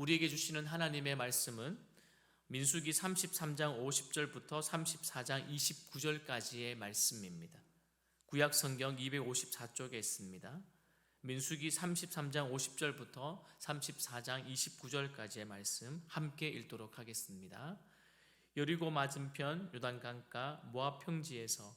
우리에게 주시는 하나님의 말씀은 민수기 33장 50절부터 34장 29절까지의 말씀입니다. 구약 성경 254쪽에 있습니다. 민수기 33장 50절부터 34장 29절까지의 말씀 함께 읽도록 하겠습니다. 여리고 맞은편 요단강가 모압 평지에서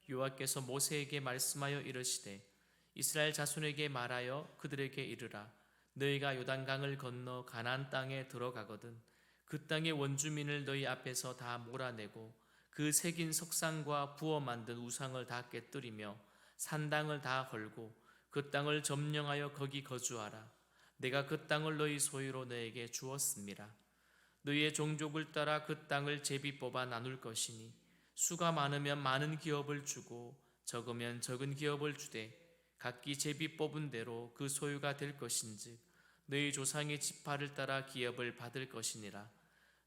여호와께서 모세에게 말씀하여 이르시되 이스라엘 자손에게 말하여 그들에게 이르라. 너희가 요단강을 건너 가나안 땅에 들어가거든 그 땅의 원주민을 너희 앞에서 다 몰아내고 그 새긴 석상과 부어 만든 우상을 다 깨뜨리며 산당을 다 헐고 그 땅을 점령하여 거기 거주하라. 내가 그 땅을 너희 소유로 너에게 주었습니다. 너희의 종족을 따라 그 땅을 제비 뽑아 나눌 것이니 수가 많으면 많은 기업을 주고 적으면 적은 기업을 주되 각기 제비 뽑은 대로 그 소유가 될 것인즉 너희 조상의 지파를 따라 기업을 받을 것이니라.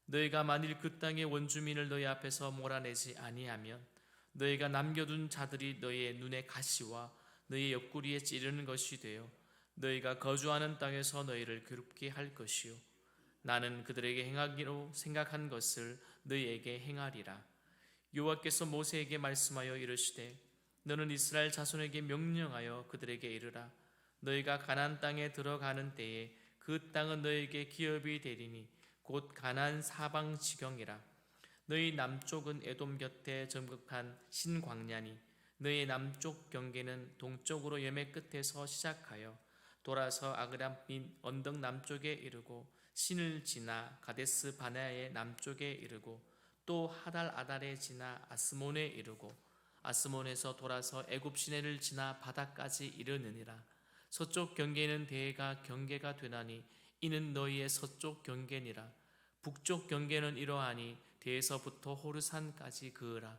너희가 만일 그 땅의 원주민을 너희 앞에서 몰아내지 아니하면 너희가 남겨둔 자들이 너희의 눈에 가시와 너희 옆구리에 찌르는 것이 되어 너희가 거주하는 땅에서 너희를 괴롭게 할 것이요 나는 그들에게 행하기로 생각한 것을 너희에게 행하리라. 여호와께서 모세에게 말씀하여 이르시되 너는 이스라엘 자손에게 명령하여 그들에게 이르라. 너희가 가나안 땅에 들어가는 때에 그 땅은 너희에게 기업이 되리니 곧 가나안 사방 지경이라. 너희 남쪽은 에돔 곁에 정극한 신광야니 너희 남쪽 경계는 동쪽으로 여매 끝에서 시작하여 돌아서 아그람 및 언덕 남쪽에 이르고 신을 지나 가데스 바네아의 남쪽에 이르고 또 하달 아달에 지나 아스몬에 이르고 아스몬에서 돌아서 애굽 시내를 지나 바다까지 이르느니라. 서쪽 경계는 대해가 경계가 되나니 이는 너희의 서쪽 경계니라. 북쪽 경계는 이러하니 대에서부터 호르산까지 그으라.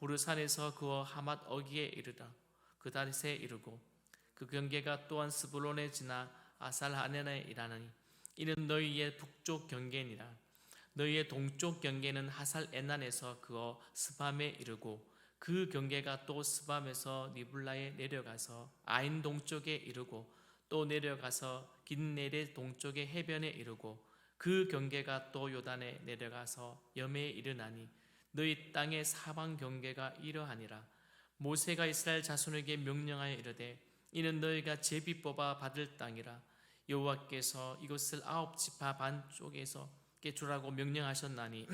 호르산에서 그어 하맛 어기에 이르라. 그닷에 이르고 그 경계가 또한 스불론에 지나 아살하네나에 이르나니 이는 너희의 북쪽 경계니라. 너희의 동쪽 경계는 하살 에난에서 그어 스밤에 이르고 그 경계가 또 스밤에서 니블라에 내려가서 아인 동쪽에 이르고 또 내려가서 긴네레 동쪽의 해변에 이르고 그 경계가 또 요단에 내려가서 여매에 이르나니 너희 땅의 사방 경계가 이러하니라. 모세가 이스라엘 자손에게 명령하여 이르되 이는 너희가 제비 뽑아 받을 땅이라. 여호와께서 이것을 9지파 반쪽에서 주라고 명령하셨나니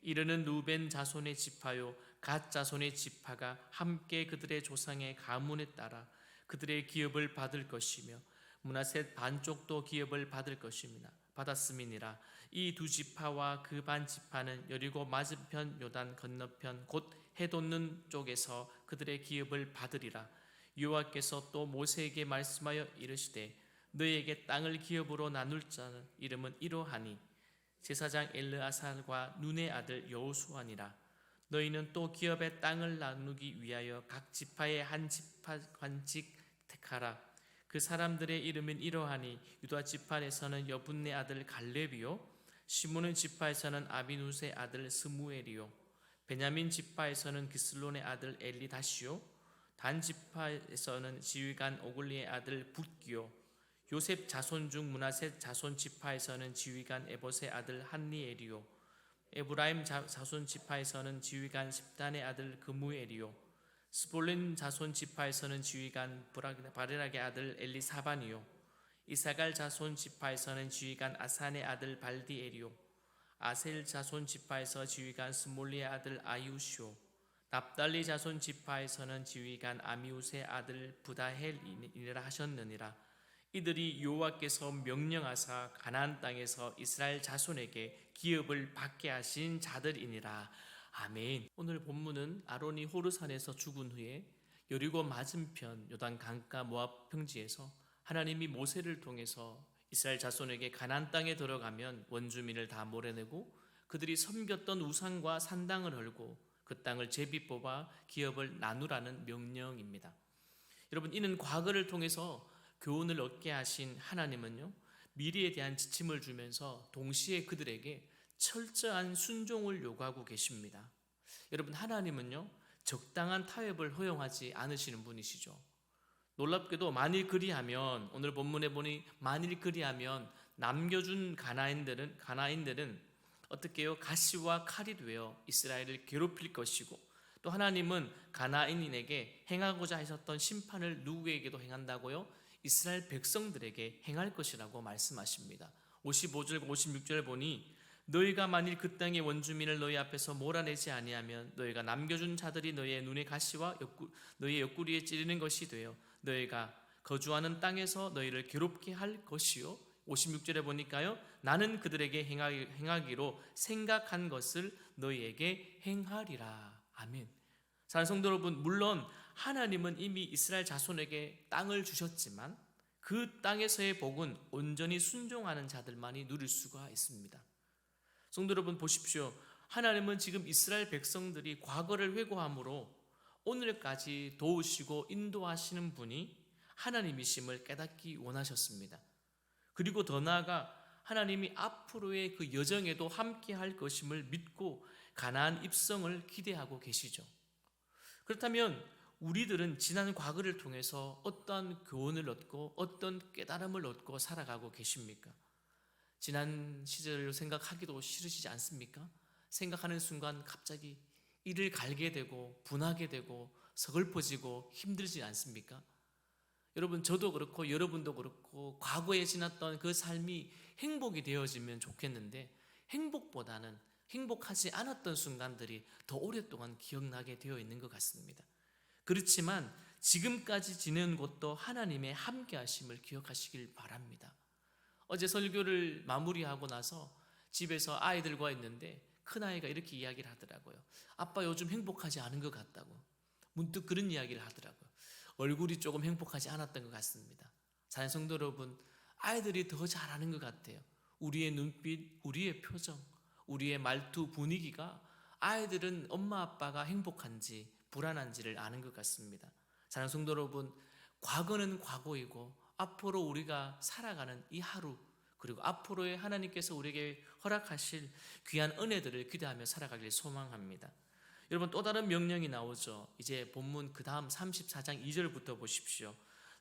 이르는 루벤 자손의 지파요 갓 자손의 지파가 함께 그들의 조상의 가문에 따라 그들의 기업을 받을 것이며 므낫세 반쪽도 기업을 받을 것입니다. 받았음이니라. 이 두 지파와 그 반 지파는 여리고 맞은편 요단 건너편 곧 해돋는 쪽에서 그들의 기업을 받으리라. 여호와께서 또 모세에게 말씀하여 이르시되 너희에게 땅을 기업으로 나눌 자는 이름은 이러하니 제사장 엘르아살과 눈의 아들 여호수아니라. 너희는 또 기업의 땅을 나누기 위하여 각 지파의 한 지파 관직 택하라. 그 사람들의 이름은 이러하니 유다 지파에서는 여분네 아들 갈렙이요 시므온 지파에서는 아비누스의 아들 스무엘이요 베냐민 지파에서는 기슬론의 아들 엘리다시요 단 지파에서는 지휘관 오글리의 아들 붓기요 요셉 자손 중 므낫세 자손 지파에서는 지휘관 에봇의 아들 한니엘이요 에브라임 자손 지파에서는 지휘관 십단의 아들 그무엘이요 스볼린 자손 지파에서는 지휘관 바레락의 아들 엘리사반이요 이사갈 자손 지파에서는 지휘관 아산의 아들 발디엘이요 아셀 자손 지파에서 지휘관 스몰리의 아들 아이우시요 납달리 자손 지파에서는 지휘관 아미우스의 아들 부다헬이라 하셨느니라. 이들이 여호와께서 명령하사 가나안 땅에서 이스라엘 자손에게 기업을 받게 하신 자들이니라. 아멘. 오늘 본문은 아론이 호르산에서 죽은 후에 여리고 맞은편 요단 강가 모압 평지에서 하나님이 모세를 통해서 이스라엘 자손에게 가나안 땅에 들어가면 원주민을 다 몰아내고 그들이 섬겼던 우상과 산당을 헐고 그 땅을 제비 뽑아 기업을 나누라는 명령입니다. 여러분, 이는 과거를 통해서 교훈을 얻게 하신 하나님은요 미래에 대한 지침을 주면서 동시에 그들에게 철저한 순종을 요구하고 계십니다. 여러분, 하나님은요 적당한 타협을 허용하지 않으시는 분이시죠. 놀랍게도 만일 그리하면, 오늘 본문에 보니 만일 그리하면 남겨준 가나인들은 어떻게 해요? 가시와 칼이 되어 이스라엘을 괴롭힐 것이고, 또 하나님은 가나인에게 행하고자 하셨던 심판을 누구에게도 행한다고요? 이스라엘 백성들에게 행할 것이라고 말씀하십니다. 55절 56절 보니 너희가 만일 그 땅의 원주민을 너희 앞에서 몰아내지 아니하면 너희가 남겨준 자들이 너희의 눈에 가시와 너희의 옆구리에 찌르는 것이 되어 너희가 거주하는 땅에서 너희를 괴롭게 할 것이요, 56절에 보니까요, 나는 그들에게 행하기로 생각한 것을 너희에게 행하리라. 아멘. 사랑하는 성도 여러분, 물론 하나님은 이미 이스라엘 자손에게 땅을 주셨지만 그 땅에서의 복은 온전히 순종하는 자들만이 누릴 수가 있습니다. 성도 여러분 보십시오. 하나님은 지금 이스라엘 백성들이 과거를 회고함으로 오늘까지 도우시고 인도하시는 분이 하나님이심을 깨닫기 원하셨습니다. 그리고 더 나아가 하나님이 앞으로의 그 여정에도 함께 할 것임을 믿고 가나안 입성을 기대하고 계시죠. 그렇다면 우리들은 지난 과거를 통해서 어떤 교훈을 얻고 어떤 깨달음을 얻고 살아가고 계십니까? 지난 시절을 생각하기도 싫으시지 않습니까? 생각하는 순간 갑자기 이를 갈게 되고 분하게 되고 서글퍼지고 힘들지 않습니까? 여러분, 저도 그렇고 여러분도 그렇고 과거에 지났던 그 삶이 행복이 되어지면 좋겠는데 행복보다는 행복하지 않았던 순간들이 더 오랫동안 기억나게 되어 있는 것 같습니다. 그렇지만 지금까지 지낸 것도 하나님의 함께하심을 기억하시길 바랍니다. 어제 설교를 마무리하고 나서 집에서 아이들과 있는데 큰아이가 이렇게 이야기를 하더라고요. 아빠 요즘 행복하지 않은 것 같다고. 문득 그런 이야기를 하더라고요. 얼굴이 조금 행복하지 않았던 것 같습니다. 사랑하는 성도 여러분, 아이들이 더 잘하는 것 같아요. 우리의 눈빛, 우리의 표정, 우리의 말투, 분위기가 아이들은 엄마 아빠가 행복한지 불안한지를 아는 것 같습니다. 사랑하는 성도 여러분, 과거는 과거이고 앞으로 우리가 살아가는 이 하루, 그리고 앞으로의 하나님께서 우리에게 허락하실 귀한 은혜들을 기대하며 살아가길 소망합니다. 여러분, 또 다른 명령이 나오죠. 이제 본문 그 다음 34장 2절부터 보십시오.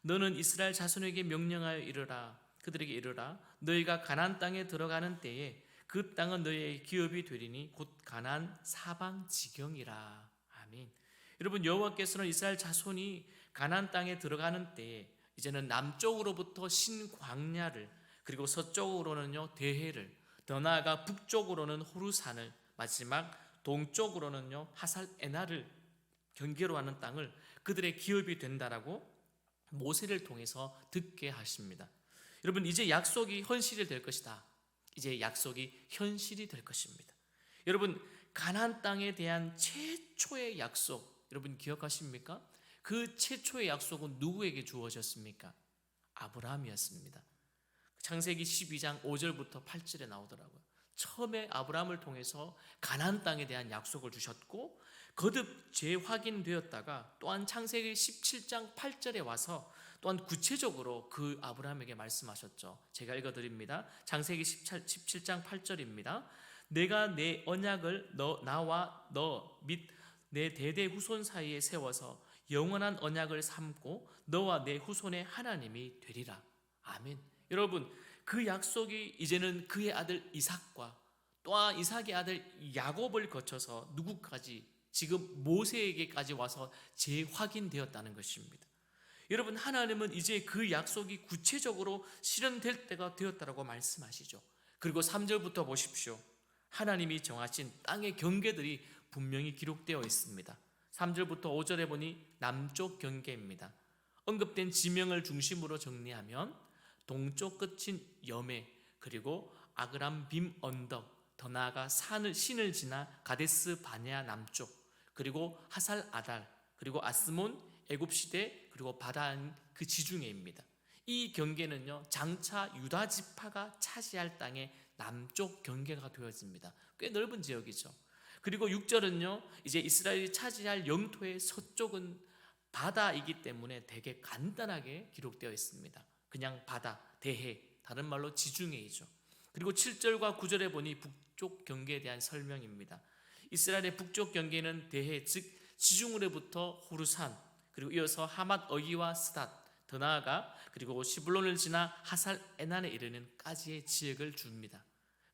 너는 이스라엘 자손에게 명령하여 이르라. 그들에게 이르라. 너희가 가나안 땅에 들어가는 때에 그 땅은 너희의 기업이 되리니 곧 가나안 사방 지경이라. 아멘. 여러분, 여호와께서는 이스라엘 자손이 가나안 땅에 들어가는 때에 이제는 남쪽으로부터 신광야를, 그리고 서쪽으로는요 대해를, 더 나아가 북쪽으로는 호르산을, 마지막 동쪽으로는요 하살 에나를 경계로 하는 땅을 그들의 기업이 된다라고 모세를 통해서 듣게 하십니다. 여러분, 이제 약속이 현실이 될 것이다. 이제 약속이 현실이 될 것입니다. 여러분, 가나안 땅에 대한 최초의 약속, 여러분 기억하십니까? 그 최초의 약속은 누구에게 주어졌습니까? 아브라함이었습니다. 창세기 12장 5절부터 8절에 나오더라고요. 처음에 아브라함을 통해서 가나안 땅에 대한 약속을 주셨고 거듭 재확인되었다가 또한 창세기 17장 8절에 와서 또한 구체적으로 그 아브라함에게 말씀하셨죠. 제가 읽어드립니다. 창세기 17장 8절입니다. 내가 내 언약을 나와 너 및 내 대대 후손 사이에 세워서 영원한 언약을 삼고 너와 내 후손의 하나님이 되리라. 아멘. 여러분, 그 약속이 이제는 그의 아들 이삭과 또한 이삭의 아들 야곱을 거쳐서 누구까지, 지금 모세에게까지 와서 재확인되었다는 것입니다. 여러분, 하나님은 이제 그 약속이 구체적으로 실현될 때가 되었다고 말씀하시죠. 그리고 3절부터 보십시오. 하나님이 정하신 땅의 경계들이 분명히 기록되어 있습니다. 3절부터 5절에 보니 남쪽 경계입니다. 언급된 지명을 중심으로 정리하면 동쪽 끝인 여메, 그리고 아그람빔 언덕, 더 나아가 신을 지나 가데스 바네아 남쪽, 그리고 하살 아달, 그리고 아스몬 애굽 시대, 그리고 바다한 그 지중해입니다. 이 경계는요 장차 유다 지파가 차지할 땅의 남쪽 경계가 되어집니다. 꽤 넓은 지역이죠. 그리고 6절은요 이제 이스라엘이 차지할 영토의 서쪽은 바다이기 때문에 되게 간단하게 기록되어 있습니다. 그냥 바다, 대해, 다른 말로 지중해이죠. 그리고 7절과 9절에 보니 북쪽 경계에 대한 설명입니다. 이스라엘의 북쪽 경계는 대해, 즉 지중으로부터 호르산, 그리고 이어서 하맛 어기와 스닷, 더 나아가 그리고 시블론을 지나 하살 에난에 이르는 까지의 지역을 줍니다.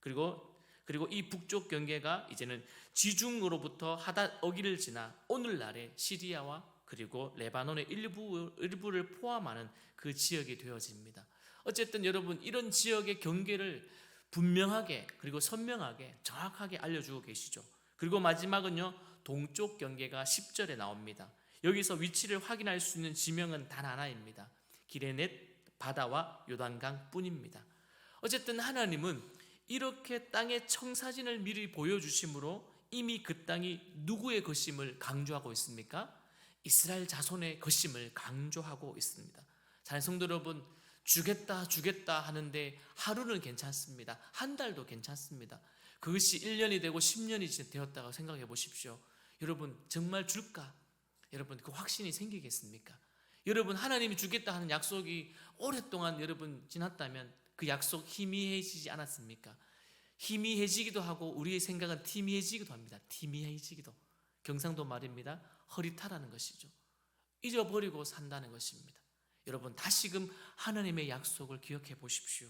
그리고 이 북쪽 경계가 이제는 지중으로부터 하닷 어기를 지나 오늘날의 시리아와 그리고 레바논의 일부를 포함하는 그 지역이 되어집니다. 어쨌든 여러분, 이런 지역의 경계를 분명하게 그리고 선명하게 정확하게 알려주고 계시죠. 그리고 마지막은요, 동쪽 경계가 10절에 나옵니다. 여기서 위치를 확인할 수 있는 지명은 단 하나입니다. 기레넷 바다와 요단강 뿐입니다. 어쨌든 하나님은 이렇게 땅의 청사진을 미리 보여주심으로 이미 그 땅이 누구의 것임을 강조하고 있습니까? 이스라엘 자손의 것임을 강조하고 있습니다. 사랑하는 성도 여러분, 주겠다 하는데 하루는 괜찮습니다. 한 달도 괜찮습니다. 그것이 1년이 되고 10년이 되었다고 생각해 보십시오. 여러분, 정말 줄까? 여러분, 그 확신이 생기겠습니까? 여러분, 하나님이 주겠다 하는 약속이 오랫동안 여러분 지났다면 그 약속 희미해지지 않았습니까? 희미해지기도 하고 우리의 생각은 티미해지기도 합니다. 티미해지기도. 경상도 말입니다. 허리타라는 것이죠. 잊어버리고 산다는 것입니다. 여러분, 다시금 하나님의 약속을 기억해 보십시오.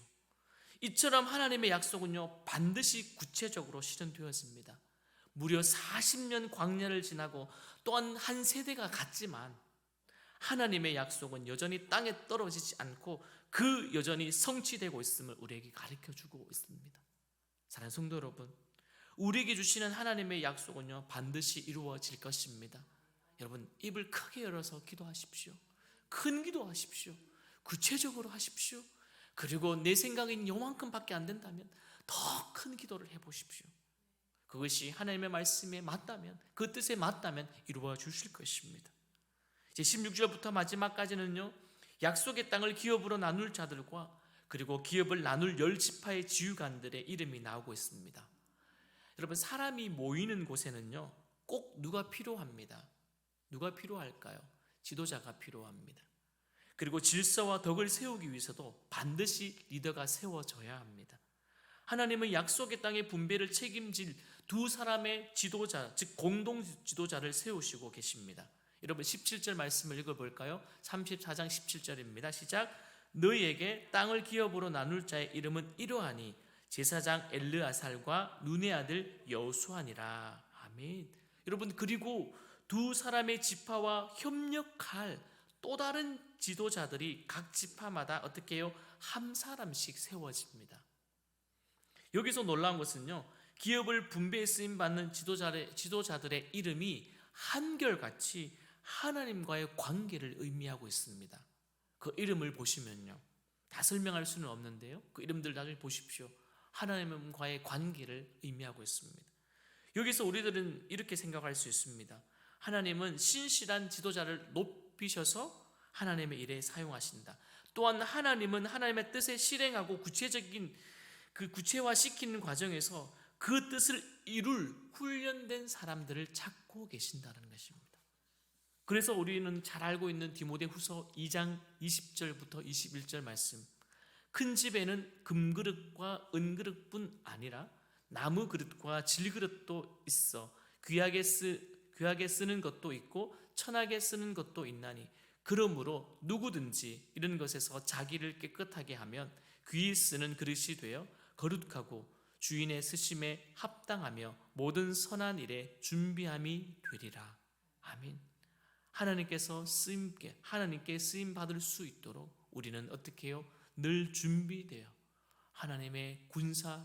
이처럼 하나님의 약속은요, 반드시 구체적으로 실현되었습니다. 무려 40년 광야를 지나고 또한 한 세대가 갔지만 하나님의 약속은 여전히 땅에 떨어지지 않고 그 여전히 성취되고 있음을 우리에게 가르쳐주고 있습니다. 사랑하는 성도 여러분, 우리에게 주시는 하나님의 약속은요, 반드시 이루어질 것입니다. 여러분, 입을 크게 열어서 기도하십시오. 큰 기도하십시오. 구체적으로 하십시오. 그리고 내 생각인 요만큼밖에 안 된다면 더 큰 기도를 해보십시오. 그것이 하나님의 말씀에 맞다면, 그 뜻에 맞다면 이루어 주실 것입니다. 이제 16절부터 마지막까지는요, 약속의 땅을 기업으로 나눌 자들과 그리고 기업을 나눌 10지파의 지휘관들의 이름이 나오고 있습니다. 여러분, 사람이 모이는 곳에는요, 꼭 누가 필요합니다. 누가 필요할까요? 지도자가 필요합니다. 그리고 질서와 덕을 세우기 위해서도 반드시 리더가 세워져야 합니다. 하나님은 약속의 땅의 분배를 책임질 두 사람의 지도자, 즉 공동 지도자를 세우시고 계십니다. 여러분, 17절 말씀을 읽어볼까요? 34장 17절입니다. 시작. 너희에게 땅을 기업으로 나눌 자의 이름은 이러하니 제사장 엘르아살과 눈의 아들 여호수아니라. 아멘. 여러분, 그리고 두 사람의 지파와 협력할 또 다른 지도자들이 각 지파마다 어떻게 해요? 한 사람씩 세워집니다. 여기서 놀라운 것은요, 기업을 분배에 쓰임받는 지도자들의 이름이 한결같이 하나님과의 관계를 의미하고 있습니다. 그 이름을 보시면요, 다 설명할 수는 없는데요, 그 이름들 나중에 보십시오. 하나님과의 관계를 의미하고 있습니다. 여기서 우리들은 이렇게 생각할 수 있습니다. 하나님은 신실한 지도자를 높이셔서 하나님의 일에 사용하신다. 또한 하나님은 하나님의 뜻을 실행하고 구체화시키는 과정에서 그 뜻을 이룰 훈련된 사람들을 찾고 계신다는 것입니다. 그래서 우리는 잘 알고 있는 디모데후서 2장 20절부터 21절 말씀, 큰 집에는 금그릇과 은그릇뿐 아니라 나무 그릇과 질그릇도 있어 귀하게 쓰는 것도 있고 천하게 쓰는 것도 있나니 그러므로 누구든지 이런 것에서 자기를 깨끗하게 하면 귀히 쓰는 그릇이 되어 거룩하고 주인의 쓰심에 합당하며 모든 선한 일에 준비함이 되리라. 아멘. 하나님께 쓰임 받을 수 있도록 우리는 어떻게 해요? 늘 준비되어 하나님의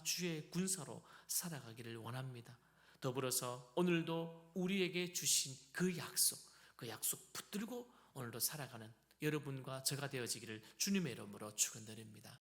주의 군사로 살아가기를 원합니다. 더불어서 오늘도 우리에게 주신 그 약속 붙들고 오늘도 살아가는 여러분과 저가 되어지기를 주님의 이름으로 축원드립니다.